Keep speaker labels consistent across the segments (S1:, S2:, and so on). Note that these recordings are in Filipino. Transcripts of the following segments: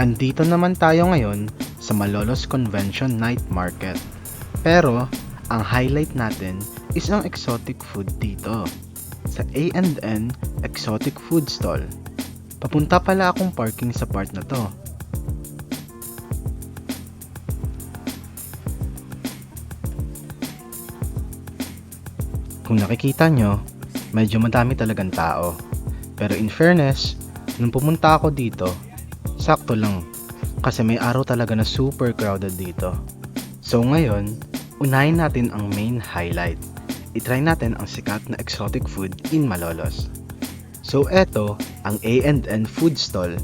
S1: Andito naman tayo ngayon sa Malolos Convention Night Market. Pero, ang highlight natin is ang exotic food dito. Sa A&N Exotic Food Stall. Papunta pala akong parking sa part na to. Kung nakikita nyo, medyo madami talagang tao. Pero in fairness, nung pumunta ako dito, sakto lang. Kasi may araw talaga na super crowded dito. So ngayon, unahin natin ang main highlight. I-try natin ang sikat na exotic food in Malolos. So eto, ang A&N Food Stall.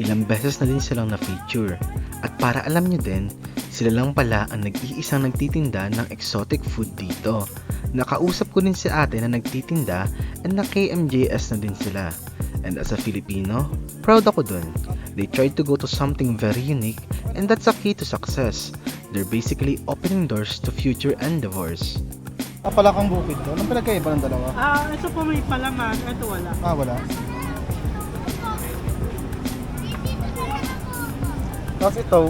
S1: Ilang beses na din silang na-feature. At para alam nyo din, sila lang pala ang nag-iisang nagtitinda ng exotic food dito. Nakausap ko din si ate na nagtitinda and na KMJS na din sila. And as a Filipino, proud ako dun. They tried to go to something very unique and that's a key to success. They're basically opening doors to future endeavors.
S2: Palakang bukid to. Anong pinagkaiba ng dalawa?
S3: Ito po may palaman, ito wala.
S2: Wala. Tapos ito,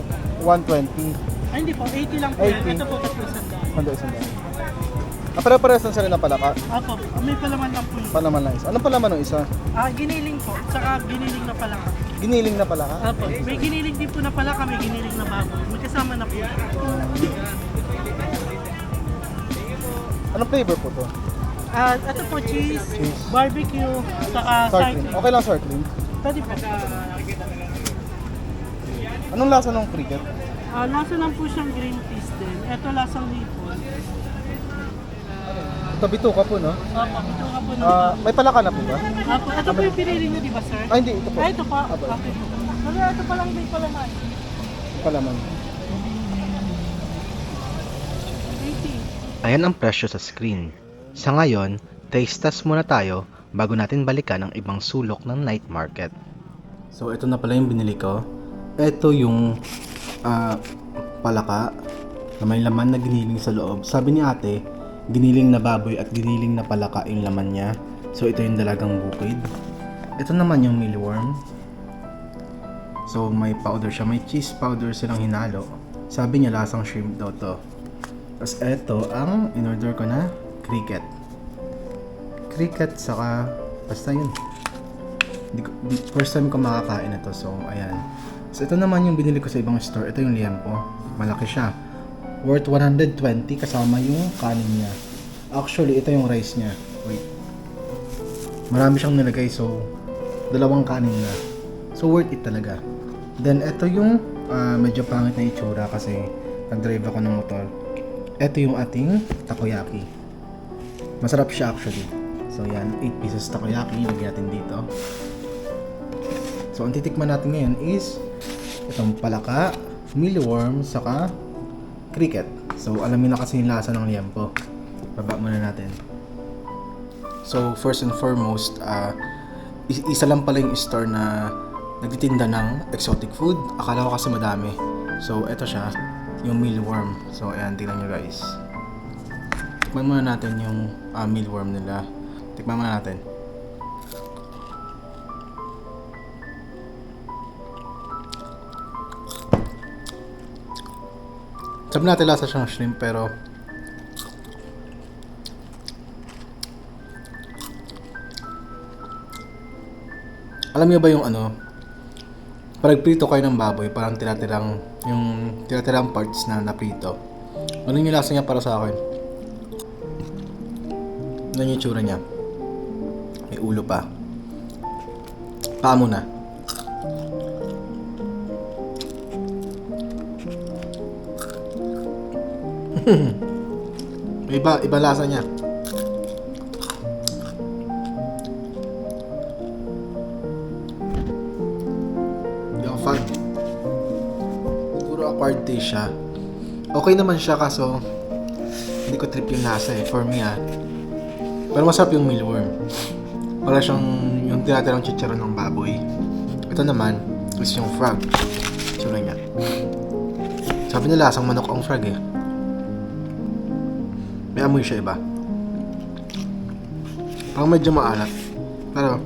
S2: 120.
S3: Ay, hindi po, 80 lang po
S2: 80.
S3: yan. Ito po 300.
S2: Handa isang daan. Pare-parehas lang sila ng palaka.
S3: Apo, may palaman lang po yun.
S2: Palaman lang isa. Anong palaman ng isa?
S3: Giniling po, saka giniling na palaka.
S2: Giniling na palaka?
S3: Apo, may giniling din po na palaka, may giniling na baboy. May kasama na po.
S2: Anong flavor po to?
S3: Ito po, cheese,
S2: Cheese.
S3: barbecue, saka
S2: Sartling.
S3: sardine.
S2: Okay lang sartling.
S3: Pwede po.
S2: Anong lasa ng cricket?
S3: Lasa lang po siyang green peas din. Ito lasang hipon.
S2: Tabito ka po, no?
S3: Apo, ito nga po ng...
S2: May palaka na po ba?
S3: Apo, ito po yung pinili niyo, di ba, sir?
S2: Hindi. Ito po.
S3: Ito po.
S2: Apo.
S3: Okay po. Wala, ito pa lang may palaman.
S2: Palaman.
S3: 80.
S1: Ayan ang presyo sa screen. Sa ngayon, taste test muna tayo bago natin balikan ang ibang sulok ng night market. So ito na pala yung binili ko. Ito yung palaka na may laman na giniling sa loob. Sabi ni ate, giniling na baboy at giniling na palaka yung laman niya. So ito yung dalagang bukid. Ito naman yung mealworm. So may powder siya, may cheese powder silang hinalo. Sabi niya lasang shrimp daw to. Tapos ito ang in-order ko na cricket. Cricket saka basta yun. First time ko makakain na to, so ayan. So ito naman yung binili ko sa ibang store. Ito yung liempo. Malaki siya. Worth 120 kasama yung kanin niya. Actually, ito yung rice niya. Wait. Marami siyang nilagay, so dalawang kanin na. So worth it talaga. Then ito yung medyo pangit na itsura kasi nag-drive ako ng motor. Ito yung ating takoyaki. Masarap siya actually. So yan, 8 pieces takoyaki, lagyan natin dito. So ang titikman natin ngayon is itong palaka, mealworm, saka cricket. So alamin na kasi yung lasa ng liempo. Baba muna natin. So first and foremost, isa lang pala yung store na nagtitinda ng exotic food. Akala ko kasi madami. So eto siya, yung mealworm. So ayan, tingnan nyo guys. Tikman muna natin yung mealworm nila. Tikman muna natin. Sabi natin lasa siyang shrimp pero alam niyo ba yung parang prito kayo ng baboy, parang tinatirang parts na naprito. Ano yung lasa niya para sa akin? Ano yung itsura niya? May ulo pa. Paa muna. Iba lasa niya. Hindi ako fan. Siguro acquired taste siya. Okay naman siya kaso hindi ko trip yung lasa for me Pero masarap yung mealworm. Para siyang yung tinatirang chicharon ng baboy. Ito naman is yung frog. Tsura niya. Sabi nila lasang manok ang frog May amoy siya iba. Parang medyo maalat. Pero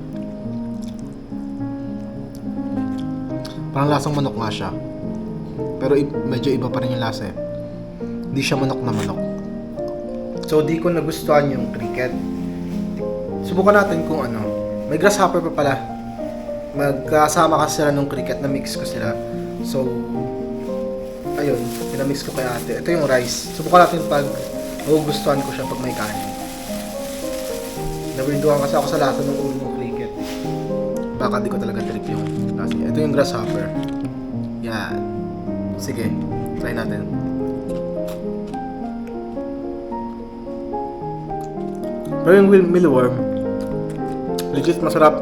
S1: Parang lasang manok nga siya. Pero medyo iba pa rin yung lasa eh. Hindi siya manok na manok. So di ko nagustuhan yung cricket. Subukan natin kung ano. May grasshopper pa pala. Magkasama kasi sila nung cricket, na mix ko sila. So ayun, pinamix ko kay ate. Ito yung rice. Subukan natin pag magugustuhan ko siya pag may kanin. Nabirinduhan kasi ako sa lasa ng ulo ng cricket. Baka di ko talaga trip yung lasa niya. Ito yung grasshopper. Yan. Sige, try natin. Pero yung mealworm, legit masarap.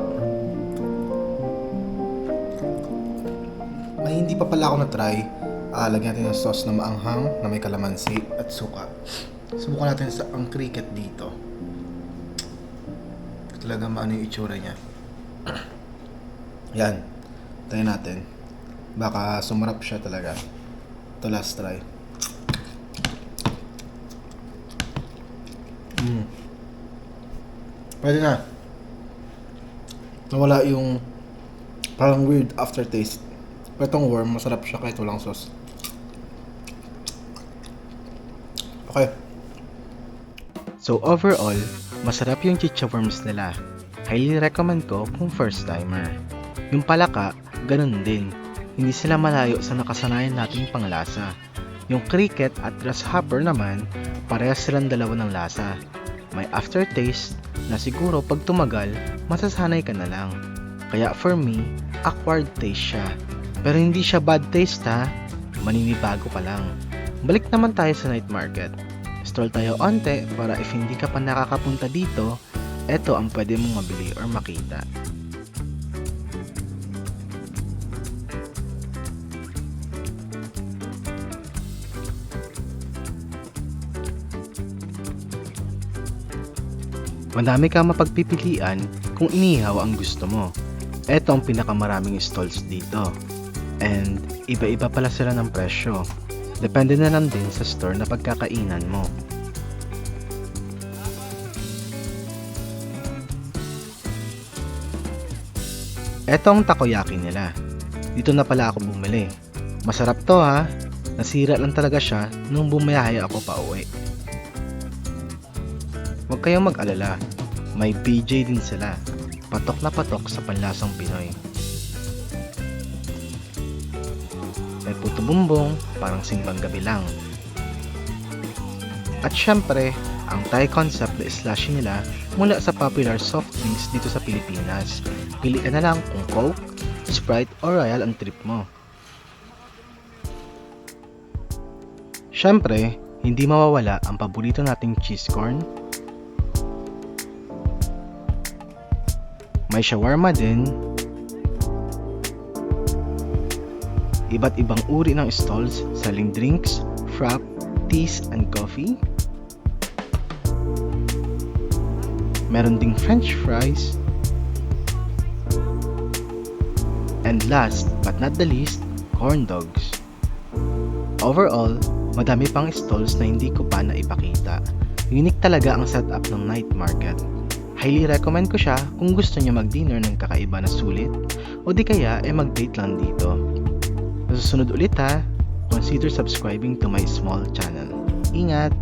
S1: May hindi pa pala ako na-try. Lagyan natin ng sauce na maanghang na may kalamansi at suka. Subukan natin ang cricket dito. Talaga maano yung itsura niya. Yan. Try natin. Baka sumarap siya talaga. Ito last try. Pwede na. Nawala yung parang weird aftertaste. Pero itong worm, masarap siya kahit walang sauce. Okay. So overall, masarap yung chicha worms nila. Highly recommend ko kung first timer. Yung palaka, ganun din. Hindi sila malayo sa nakasanayan nating panglasa. Yung cricket at grasshopper naman, parehas silang dalawa ng lasa. May aftertaste na siguro pag tumagal, masasanay ka na lang. Kaya for me, acquired taste siya. Pero hindi siya bad taste ha, maninibago pa lang. Balik naman tayo sa night market. Stroll tayo onte para if hindi ka pa nakakapunta dito, eto ang pwede mong mabili or makita. Madami kang mapagpipilian kung inihaw ang gusto mo. Ito ang pinakamaraming stalls dito. And iba-iba pala sila ng presyo. Depende na lang din sa store na pagkakainan mo. Ito ang takoyaki nila. Dito na pala ako bumili. Masarap to ha. Nasira lang talaga siya nung bumiyahe ako pa uwi. Huwag kayong mag-alala, may BJ din sila, patok na patok sa panlasang Pinoy. May puto bumbong, parang simbang gabi lang. At syempre, ang Thai concept na slushy nila mula sa popular soft drinks dito sa Pilipinas. Pili ka na lang kung Coke, Sprite o Royal ang trip mo. Syempre, hindi mawawala ang paborito nating cheese corn. May shawarma din. Iba't ibang uri ng stalls selling drinks, frap, teas, and coffee. Meron ding french fries. And last but not the least, corn dogs. Overall, madami pang stalls na hindi ko pa naipakita. Unique talaga ang setup ng night market. Highly recommend ko siya kung gusto niyo mag-dinner ng kakaiba na sulit o di kaya mag-date lang dito. Sa susunod ulit ha, consider subscribing to my small channel. Ingat!